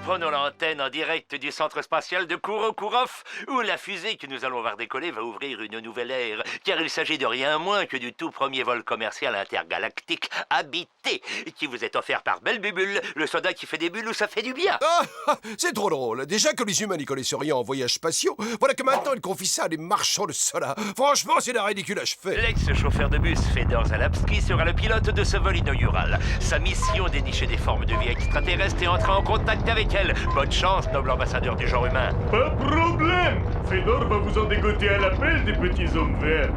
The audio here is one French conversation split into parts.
prenons l'antenne en direct du centre spatial de Kourokourov, où la fusée que nous allons voir décoller va ouvrir une nouvelle ère, car il s'agit de rien moins que du tout premier vol commercial intergalactique habité, qui vous est offert par Belbubule, le soda qui fait des bulles où ça fait du bien. Ah, c'est trop drôle. Déjà que les humains n'y connaissent rien en voyages spatiaux, voilà que maintenant ils confient ça à des marchands de soda. Franchement, c'est d'un ridicule achevé. L'ex-chauffeur de bus Fedor Zalapski sera le pilote de ce vol inaugural. Sa mission, dénicher des formes de vie extraterrestres et entrer en contact avec elles. Bonne chance, noble ambassadeur du genre humain. Pas de problème. Fedor va vous en dégoter à l'appel des petits hommes verts.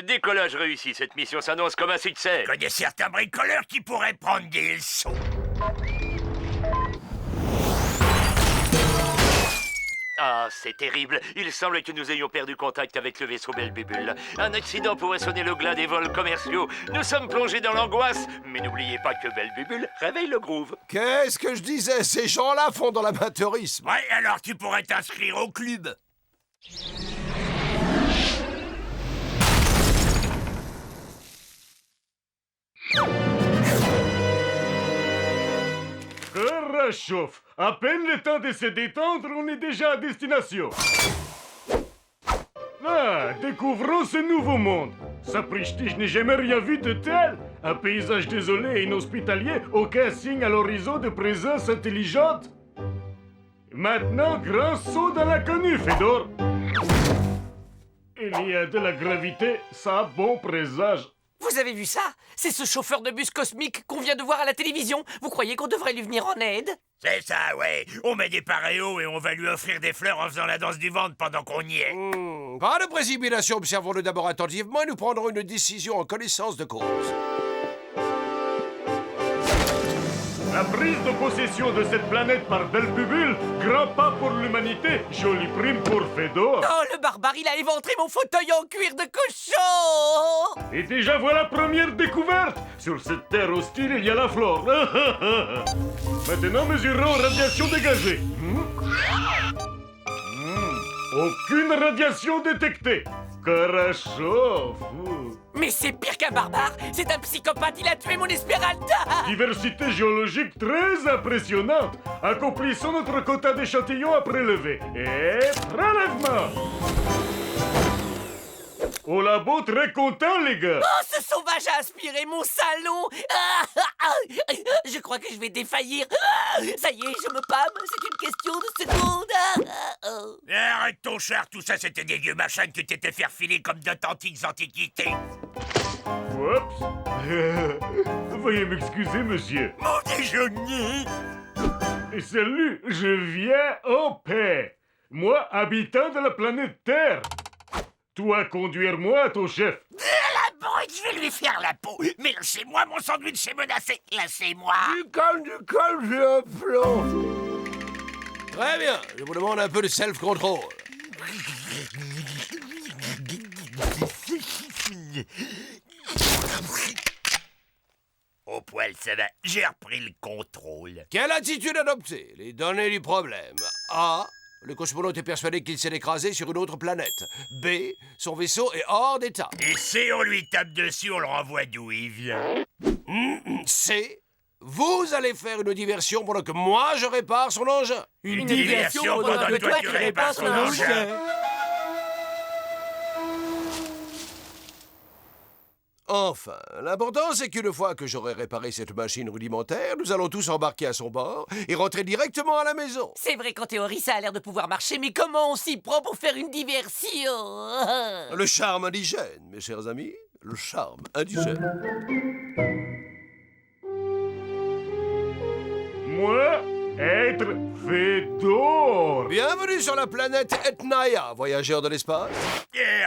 Décollage réussi, cette mission s'annonce comme un succès. Je connais certains bricoleurs qui pourraient prendre des leçons. Ah, c'est terrible. Il semble que nous ayons perdu contact avec le vaisseau Belbubule. Un accident pourrait sonner le glas des vols commerciaux. Nous sommes plongés dans l'angoisse. Mais n'oubliez pas que Belbubule réveille le groove. Qu'est-ce que je disais? Ces gens-là font dans l'amateurisme. Ouais, alors tu pourrais t'inscrire au club. Хорошов. À peine le temps de se détendre, on est déjà à destination. Ah, découvrons ce nouveau monde. Sapristi, je n'ai jamais rien vu de tel. Un paysage désolé et inhospitalier, aucun signe à l'horizon de présence intelligente. Maintenant, grand saut dans l'inconnu, Fedor. Il y a de la gravité, ça a bon présage. Vous avez vu ça? C'est ce chauffeur de bus cosmique qu'on vient de voir à la télévision. Vous croyez qu'on devrait lui venir en aide? C'est ça, ouais. On met des paréos et on va lui offrir des fleurs en faisant la danse du ventre pendant qu'on y est. Pas de précipitation, observons-le d'abord attentivement et nous prendrons une décision en connaissance de cause. La prise de possession de cette planète par Belbubule, grand pas pour l'humanité, jolie prime pour Fedor. Oh, le barbare, il a éventré mon fauteuil en cuir de cochon! Et déjà voilà première découverte. Sur cette terre hostile, il y a la flore. Maintenant, mesurons radiation dégagée. Aucune radiation détectée. Karachov. Mais c'est pire qu'un barbare! C'est un psychopathe, il a tué mon Esmeralda! Diversité géologique très impressionnante. Accomplissons notre quota d'échantillons à prélever. Et prélèvement. Au labo, très content, les gars. Oh, ce sauvage a aspiré mon salon! Je crois que je vais défaillir. Ça y est, je me pâme, c'est une question de seconde. Arrête ton char, tout ça c'était des vieux machins que tu t'étais fait filer comme d'authentiques antiquités. Oups. Veuillez m'excuser, monsieur. Mon déjeuner! Salut, je viens en paix. Moi, habitant de la planète Terre. Toi, conduire-moi à ton chef. La brute, je vais lui faire la peau. Mais lâchez-moi, mon sandwich est menacé. Lâchez-moi. Du calme, j'ai un plan. Très bien, je vous demande un peu de self-control. Au poil, ça va. J'ai repris le contrôle. Quelle attitude adopter? Les données du problème. A. Le cosmonaute est persuadé qu'il s'est écrasé sur une autre planète. B. Son vaisseau est hors d'état. Et si on lui tape dessus, on le renvoie d'où il vient. C. Vous allez faire une diversion pendant que moi je répare son engin. Une diversion pendant que toi tu répares son engin. Enfin, l'important c'est qu'une fois que j'aurai réparé cette machine rudimentaire, nous allons tous embarquer à son bord et rentrer directement à la maison. C'est vrai qu'en théorie, ça a l'air de pouvoir marcher, mais comment on s'y prend pour faire une diversion? Le charme indigène, mes chers amis, le charme indigène. Moi, être Fedor. Bienvenue sur la planète Etnaia, voyageur de l'espace.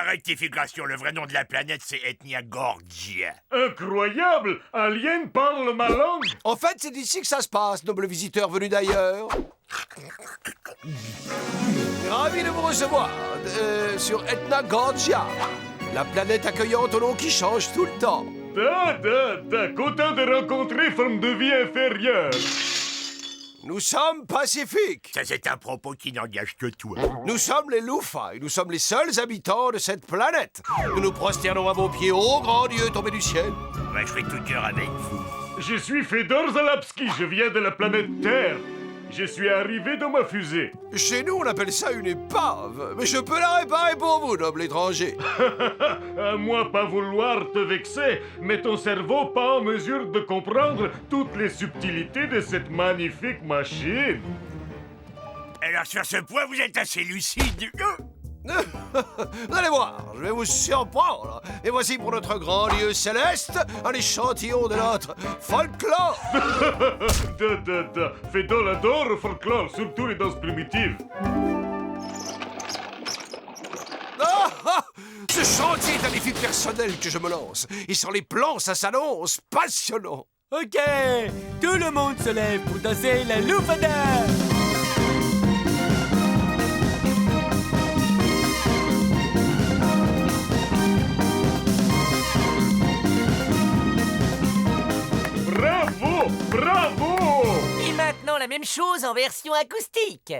Rectification, le vrai nom de la planète, c'est Ethnia Gorgia. Incroyable. Alien parle ma langue. En fait, c'est ici que ça se passe, noble visiteur venu d'ailleurs. Ravi de vous recevoir sur Ethna Gorgia, la planète accueillante au nom qui change tout le temps. Content de rencontrer forme de vie inférieure. Nous sommes pacifiques. Ça, c'est un propos qui n'engage que toi. Nous sommes les Lufa et nous sommes les seuls habitants de cette planète. Nous nous prosternons à vos pieds, ô grand Dieu tombé du ciel. Moi, je fais tout cœur avec vous. Je suis Fedor Zalapski, je viens de la planète Terre. Je suis arrivé dans ma fusée. Chez nous, on appelle ça une épave. Mais je peux la réparer pour vous, noble étranger. À moi pas vouloir te vexer, mais ton cerveau pas en mesure de comprendre toutes les subtilités de cette magnifique machine. Alors, sur ce point, vous êtes assez lucide. Vous allez voir, je vais vous surprendre. Et voici pour notre grand Dieu céleste un échantillon de notre folklore. Fedor adore le folklore, surtout les danses primitives. Ce chantier est un défi personnel que je me lance. Et sur les plans, ça s'annonce passionnant. Ok, tout le monde se lève pour danser la loufada. Bravo! Bravo! Et maintenant, la même chose en version acoustique.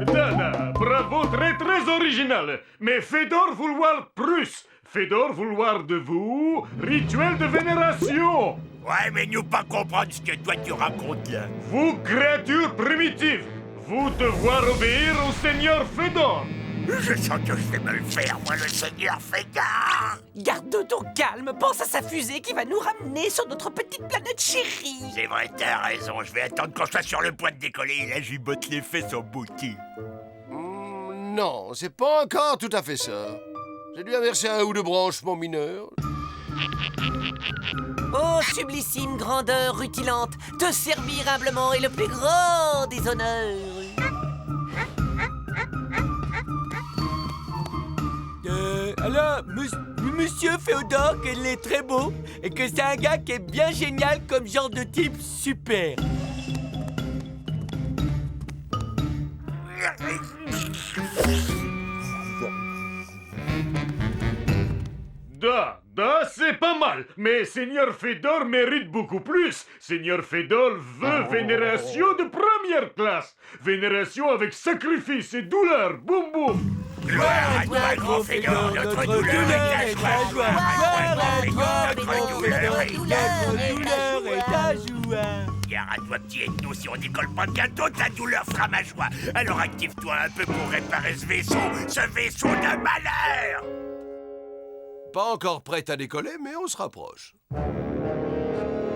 Dana, bravo, très original. Mais Fedor vouloir plus. Fedor vouloir de vous, rituel de vénération. Ouais, mais nous pas comprendre ce que toi tu racontes là. Vous, créatures primitives, vous devoir obéir au Seigneur Fedor. Je sens que je vais me le faire, moi, le Seigneur Fedor. Garde ton calme, pense à sa fusée qui va nous ramener sur notre petite planète chérie. C'est vrai, t'as raison. Je vais attendre qu'on soit sur le point de décoller et là, j'y botte les fesses en boutique. Non, c'est pas encore tout à fait ça. J'ai dû inverser un ou deux branchements mineurs. Ô sublissime grandeur rutilante, te servir humblement est le plus grand des honneurs. Alors, Monsieur Féodor, qu'il est très beau et que c'est un gars qui est bien génial comme genre de type super. C'est pas mal, mais Seigneur Fedor mérite beaucoup plus. Seigneur Fedor veut vénération de première classe. Vénération avec sacrifice et douleur. Boum boum. Gloire à toi, grand Fedor, notre douleur est ta joie. Gloire à toi, notre douleur est ta joie. Gare à toi, petit ethno, si on décolle pas bientôt, ta douleur fera ma joie. Alors active-toi un peu pour réparer ce vaisseau de malheur. Pas encore prête à décoller, mais on se rapproche.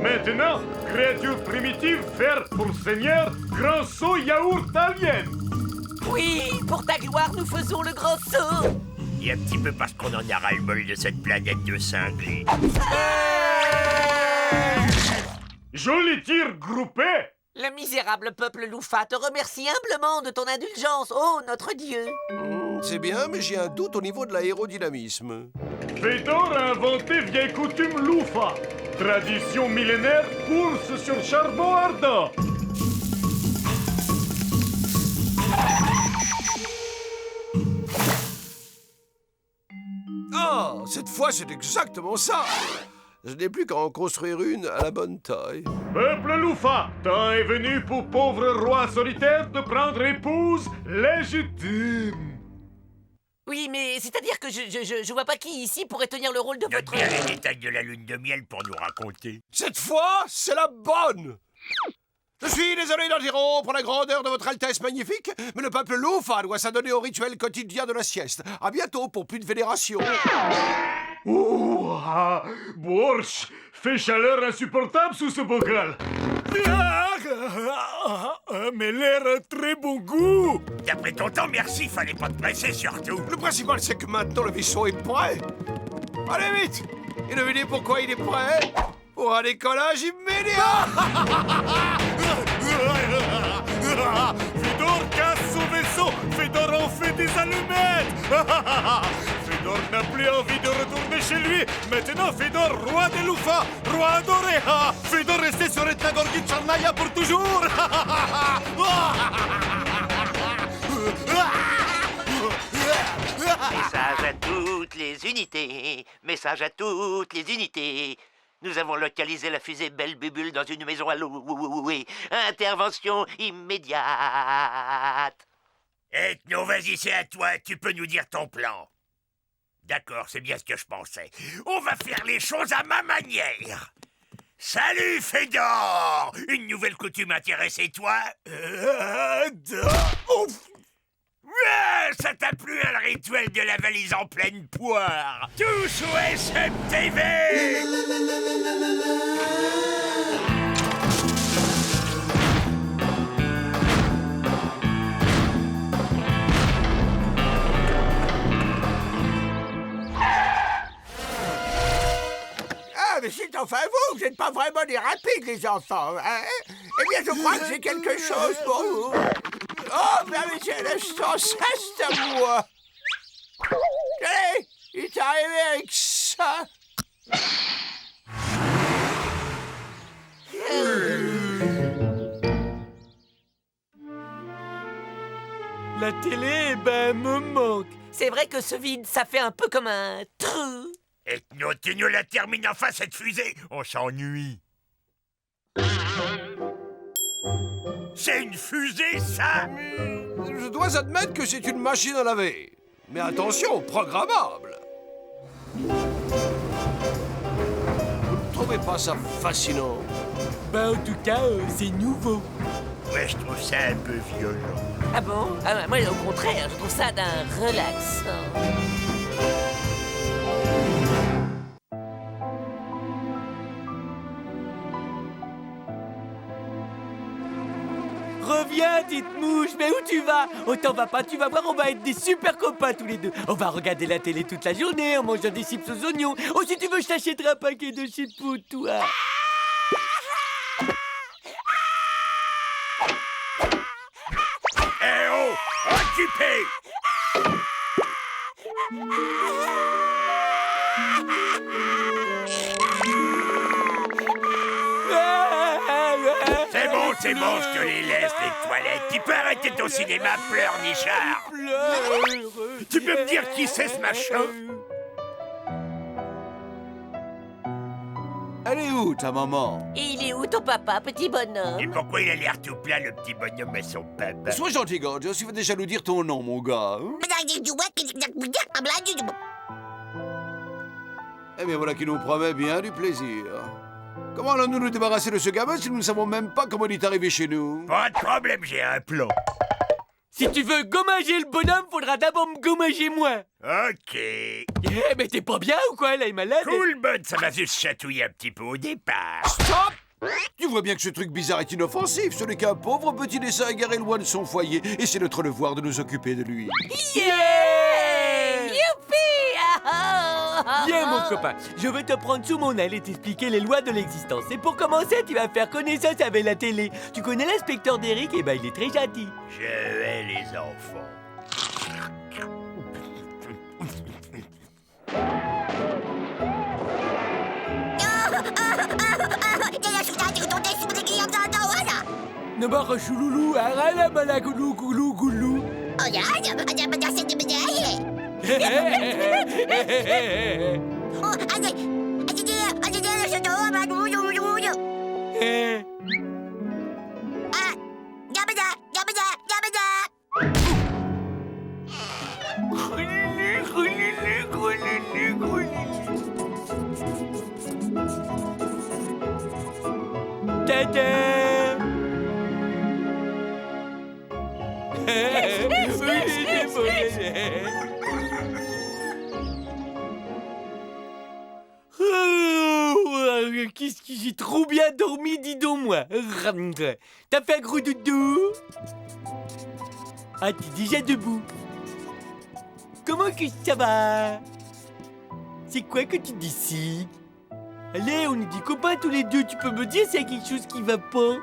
Maintenant, créature primitive, faire pour Seigneur, grand saut yaourt alien. Oui, pour ta gloire, nous faisons le grand saut. Et un petit peu parce qu'on en a ras-le-bol de cette planète de cinglés. Joli tir groupé. Le misérable peuple Loufa te remercie humblement de ton indulgence, ô notre Dieu. C'est bien, mais j'ai un doute au niveau de l'aérodynamisme. Fedor a inventé vieille coutume Lufa. Tradition millénaire, course sur charbon ardent. Ah, cette fois, c'est exactement ça. Je n'ai plus qu'à en construire une à la bonne taille. Peuple Lufa, temps est venu pour pauvre roi solitaire de prendre épouse légitime. Oui, mais c'est-à-dire que je vois pas qui ici pourrait tenir le rôle de Note votre... bien les détails de la lune de miel pour nous raconter. Cette fois, c'est la bonne. Je suis désolé d'interrompre la grandeur de votre Altesse magnifique, mais le peuple Lufa doit s'adonner au rituel quotidien de la sieste. À bientôt pour plus de vénération. Ouah, Borsch, fait chaleur insupportable sous ce bocal. Mais l'air a très bon goût. D'après ton temps, merci, fallait pas te presser surtout. Le principal, c'est que maintenant le vaisseau est prêt. Allez vite. Et devinez pourquoi il est prêt? Pour un décollage immédiat. Fedor casse son vaisseau. Fedor en fait des allumettes. Fedor n'a plus envie de retourner chez lui. Maintenant, Fedor, roi de Lufa, roi adoré. Fedor resté sur Etna Gorgi Tcharnaya pour toujours. Message à toutes les unités, message à toutes les unités. Nous avons localisé la fusée Belle Bubule dans une maison à Louis. Intervention immédiate. Ethno, vas-y, c'est à toi. Tu peux nous dire ton plan. D'accord, c'est bien ce que je pensais. On va faire les choses à ma manière. Salut, Fédor! Une nouvelle coutume intéresse et toi? Ouf! Ouais, ça t'a plu, hein, le rituel de la valise en pleine poire? Tous au SMTV! Ah, mais c'est enfin vous n'êtes pas vraiment des rapides, les enfants, hein? Eh bien, je crois que j'ai quelque chose pour vous. Oh, ben, mais c'est l'instant, ça, c'est à moi. Allez, il est arrivé avec ça. La télé, ben, me manque. C'est vrai que ce vide, ça fait un peu comme un trou. Ethno, tu nous la termines enfin, cette fusée? On s'ennuie. C'est une fusée, ça? Je dois admettre que c'est une machine à laver. Mais attention, programmable. Vous ne trouvez pas ça fascinant? Ben, en tout cas, c'est nouveau. Ouais, je trouve ça un peu violent. Ah bon? Ah, moi, au contraire, je trouve ça d'un relaxant. Reviens, petite mouche, mais où tu vas? Oh, t'en vas pas, tu vas voir, on va être des super copains tous les deux. On va regarder la télé toute la journée en mangeant des chips aux oignons. Oh, si tu veux, je t'achèterai un paquet de chips pour toi. Eh oh! Occupé! C'est bon, je te les laisse, les toilettes. Tu peux arrêter ton cinéma, pleurnichard. Tu peux me dire qui c'est, ce machin? Elle est où, ta maman? Et il est où ton papa, petit Et bonhomme? pourquoi il a l'air tout plein, le petit bonhomme, à son papa? Sois gentil, Gorge, tu vas déjà nous dire ton nom, mon gars. Hein? Eh bien, voilà qui nous promet bien du plaisir. Comment allons-nous nous débarrasser de ce gamin si nous ne savons même pas comment il est arrivé chez nous? Pas de problème, j'ai un plan. Si tu veux gommager le bonhomme, faudra d'abord me gommager moi. Ok. Eh, mais t'es pas bien ou quoi, là, il est malade? Cool, bud, ça m'a juste chatouillé un petit peu au départ. Stop! Tu vois bien que ce truc bizarre est inoffensif. Ce n'est qu'un pauvre petit dessin égaré loin de son foyer. Et c'est notre devoir de nous occuper de lui. Yeah! Youpi! Viens, mon copain, je vais te prendre sous mon aile et t'expliquer les lois de l'existence. Et pour commencer, tu vas faire connaissance avec la télé. Tu connais l'inspecteur d'Eric? Eh ben, il est très gentil. Je hais les enfants. Nabara chouloulou, arala malagoulou goulou goulou. Tada! Qu'est-ce que j'ai trop bien dormi, dis donc, moi. T'as fait un gros doudou? Ah, t'es déjà debout. Comment que ça va? C'est quoi que tu décides? Allez, on est des copains tous les deux. Tu peux me dire s'il y a quelque chose qui va pas?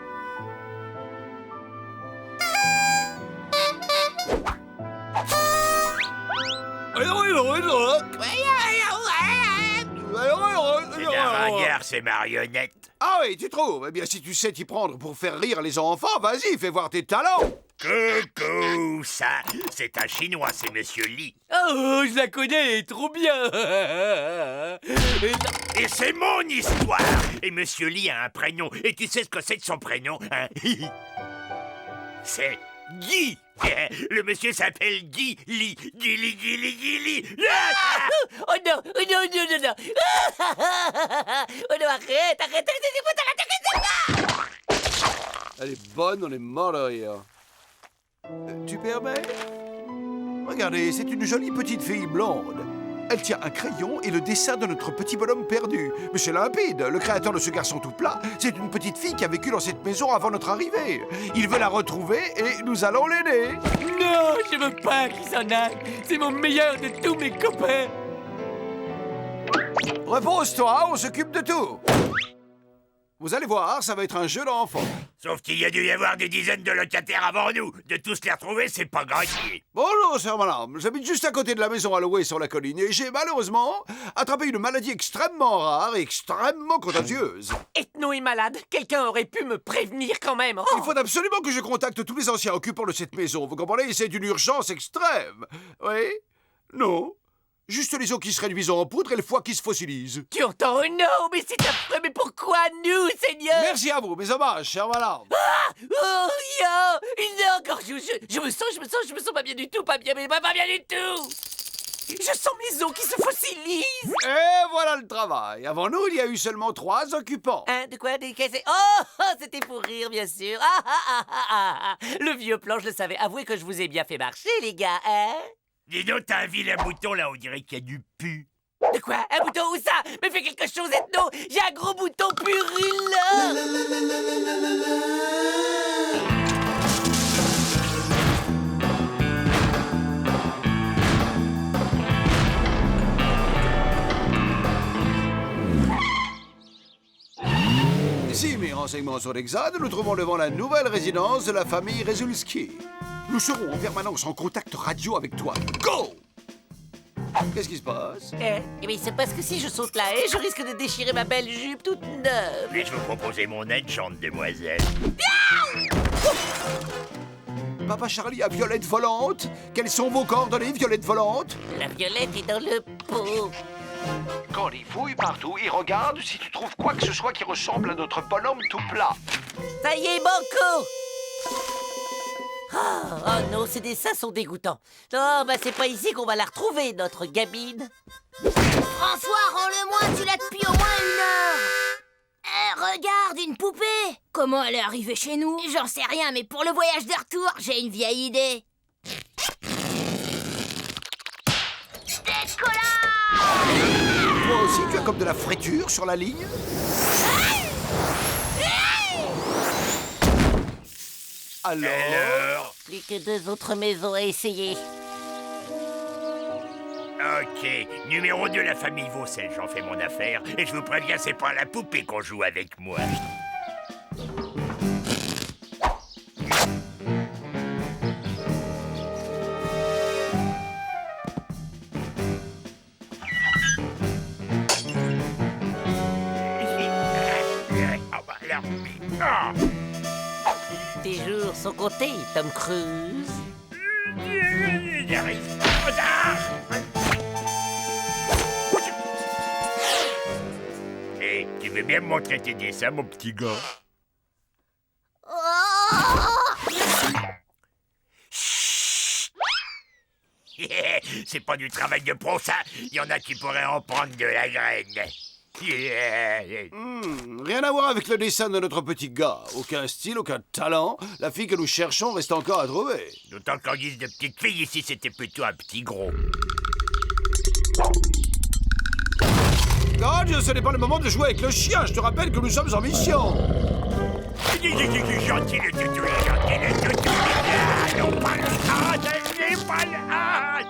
C'est d'un ringard, ces marionnettes. Ah oui, tu trouves? Eh bien, si tu sais t'y prendre pour faire rire les enfants, vas-y, fais voir tes talents. Coucou. Oh, ça, c'est un Chinois, c'est Monsieur Li. Oh, je la connais, elle est trop bien. Et c'est mon histoire. Et Monsieur Li a un prénom. Et tu sais ce que c'est de son prénom, hein? C'est Guy. Le monsieur s'appelle Guy Li. Guy Li, Guy Li, Guy Li. Oh non, oh non, non, non, non. Oh non, arrête. Elle est bonne, on est mort de rire. Tu permets? Regardez, c'est une jolie petite fille blonde. Elle tient un crayon et le dessin de notre petit bonhomme perdu. Mais c'est limpide, le créateur de ce garçon tout plat, c'est une petite fille qui a vécu dans cette maison avant notre arrivée. Il veut la retrouver et nous allons l'aider. Non, je veux pas qu'il s'en aille. C'est mon meilleur de tous mes copains. Repose-toi, on s'occupe de tout. Vous allez voir, ça va être un jeu d'enfant. Sauf qu'il y a dû y avoir des dizaines de locataires avant nous. De tous les retrouver, c'est pas gagné. Bonjour, sœur madame. J'habite juste à côté de la maison à louer sur la colline et j'ai malheureusement attrapé une maladie extrêmement rare et extrêmement contagieuse. Ethno est malade. Quelqu'un aurait pu me prévenir quand même. Oh. Il faut absolument que je contacte tous les anciens occupants de cette maison. Vous comprenez? C'est une urgence extrême. Oui? Non? Juste les os qui se réduisent en poudre et le foie qui se fossilise. Tu entends? Oh non, mais c'est affreux. Mais pourquoi nous, Seigneur? Merci à vous, mes hommages, chère madame. Oh, non, encore, je me sens pas bien du tout, pas bien du tout. Je sens mes os qui se fossilisent. Et voilà le travail. Avant nous, il y a eu seulement 3 occupants. Hein, de quoi? Oh, c'était pour rire, bien sûr. Le vieux plan, je le savais. Avouez que je vous ai bien fait marcher, les gars, hein? Dis donc, t'as un vilain bouton là, on dirait qu'il y a du pu. De quoi? Un bouton? Où ça? Mais fais quelque chose, Ethno! J'ai un gros bouton purulent! Si mes renseignements sont exacts, nous trouvons devant la nouvelle résidence de la famille Rezulski. Nous serons en permanence en contact radio avec toi. Go! Qu'est-ce qui se passe? Eh bien, il se passe que si je saute la haie, je risque de déchirer ma belle jupe toute neuve. Puis-je vous proposer mon aide, chante demoiselle? Papa Charlie a Violette volante. Quelles sont vos coordonnées, Violette volante? La violette est dans le pot. Quand il fouille partout, il regarde si tu trouves quoi que ce soit qui ressemble à notre bonhomme tout plat. Ça y est, Banco! Oh non, ces dessins sont dégoûtants. Oh, bah c'est pas ici qu'on va la retrouver, notre gamine. François, rends-le-moi, tu l'as depuis au moins 1 heure. Regarde, une poupée. Comment elle est arrivée chez nous? J'en sais rien, mais pour le voyage de retour, j'ai une vieille idée. Décollage! Toi aussi, tu as comme de la friture sur la ligne? Alors? Plus que 2 autres maisons à essayer. Ok, numéro 2, la famille Vaucel, j'en fais mon affaire. Et je vous préviens, c'est pas la poupée qu'on joue avec moi. Tes jours sont comptés, Tom Cruise. Hé, tu veux bien me montrer tes dessins, mon petit gars? C'est pas du travail de pro, ça. Il y en a qui pourraient en prendre de la graine. Rien à voir avec le dessin de notre petit gars. Aucun style, aucun talent. La fille que nous cherchons reste encore à trouver. D'autant qu'en guise de petite fille, ici, c'était plutôt un petit gros. God, ce n'est pas le moment de jouer avec le chien. Je te rappelle que nous sommes en mission. Gentil le toutou, gentil le toutou. Non, pas le hâte, pas le hâte.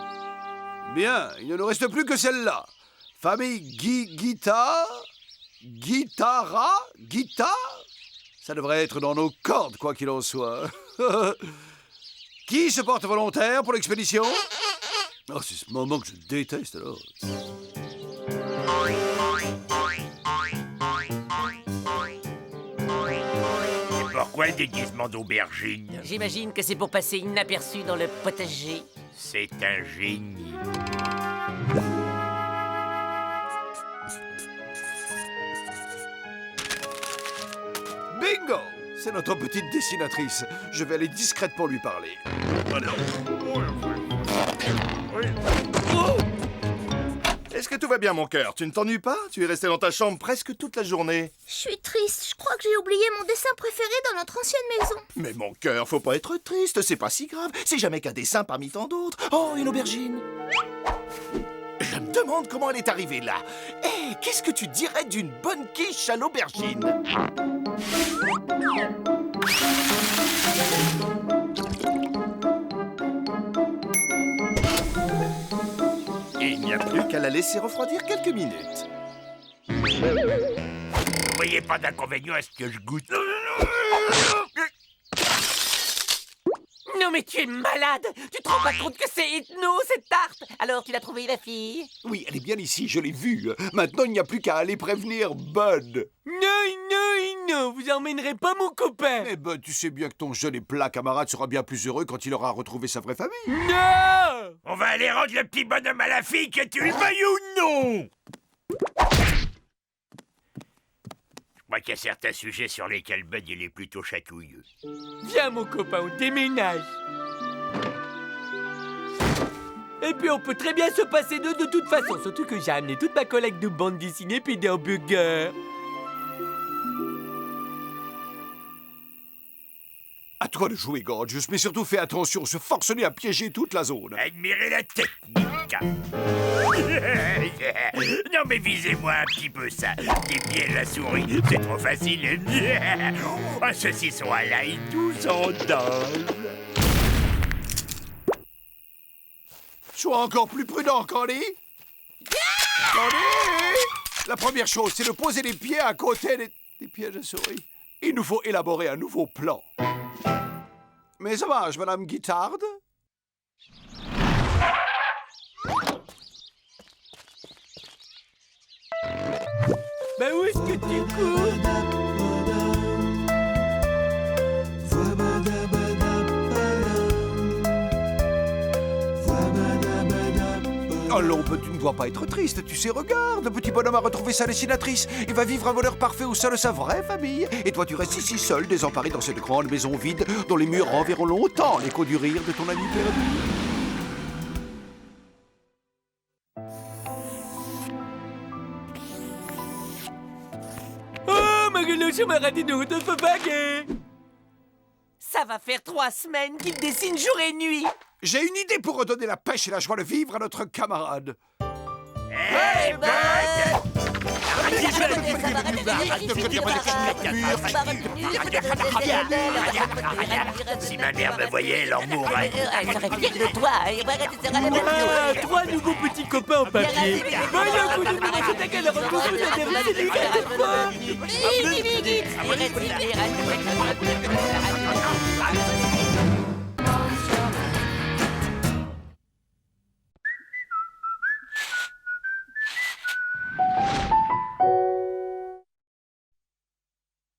Bien, il ne nous reste plus que celle-là. Famille Guitare? Ça devrait être dans nos cordes, quoi qu'il en soit. Qui se porte volontaire pour l'expédition? Oh, c'est ce moment que je déteste, alors. Et quoi le déguisement d'aubergine? J'imagine que c'est pour passer inaperçu dans le potager. C'est un génie. Bingo! C'est notre petite dessinatrice. Je vais aller discrète pour lui parler. Est-ce que tout va bien, mon cœur? Tu ne t'ennuies pas? Tu es resté dans ta chambre presque toute la journée. Je suis triste. Je crois que j'ai oublié mon dessin préféré dans notre ancienne maison. Mais mon cœur, faut pas être triste, c'est pas si grave. C'est jamais qu'un dessin parmi tant d'autres. Oh, une aubergine. Je me demande comment elle est arrivée là. Hé, qu'est-ce que tu dirais d'une bonne quiche à l'aubergine? Il n'y a plus qu'à la laisser refroidir quelques minutes. Vous voyez pas d'inconvénient à ce que je goûte? Non mais tu es malade! Tu te rends pas compte que c'est hypno, cette tarte? Alors tu l'as trouvée, la fille? Oui, elle est bien ici, je l'ai vue. Maintenant, il n'y a plus qu'à aller prévenir Bud. Non, vous emmènerez pas mon copain. Mais Bud, tu sais bien que ton jeune et plat camarade sera bien plus heureux quand il aura retrouvé sa vraie famille. Non! On va aller rendre le petit bonhomme à la fille, que tu le veuilles ou non! Je crois qu'il y a certains sujets sur lesquels Bud il est plutôt chatouilleux. Viens mon copain, on déménage. Et puis on peut très bien se passer d'eux de toute façon, surtout que j'ai amené toute ma collecte de bandes dessinées puis des hamburgers. À toi de jouer, Gorgeous, mais surtout fais attention, ce forcené à piéger toute la zone. Admirez la technique. Non mais visez-moi un petit peu ça. Des pièges à souris, c'est trop facile. Un saucisson à l'ail, tous en danger. Sois encore plus prudent, Candy. Candy! La première chose, c'est de poser les pieds à côté des pièges à souris. Il nous faut élaborer un nouveau plan. Mais ça marche, Madame Guittarde? Ben où est-ce que tu cours? Allons, tu ne dois pas être triste, tu sais, regarde, le petit bonhomme a retrouvé sa dessinatrice. Il va vivre un bonheur parfait au sein de sa vraie famille. Et toi, tu restes ici seul, désemparé dans cette grande maison vide, dont les murs renverront longtemps l'écho du rire de ton ami perdu. Oh, Marie-Lou, m'a raté de route de Ça va faire 3 semaines qu'il dessine jour et nuit. J'ai une idée pour redonner la pêche et la joie de vivre à notre camarade. Hey, Bud! Si ma mère me voyait, elle en mourrait. Elle serait fière de toi. Ah, 3 nouveaux petits copains en papier. Voyons, vous nous mettez ta gueule à retrouver la dernière.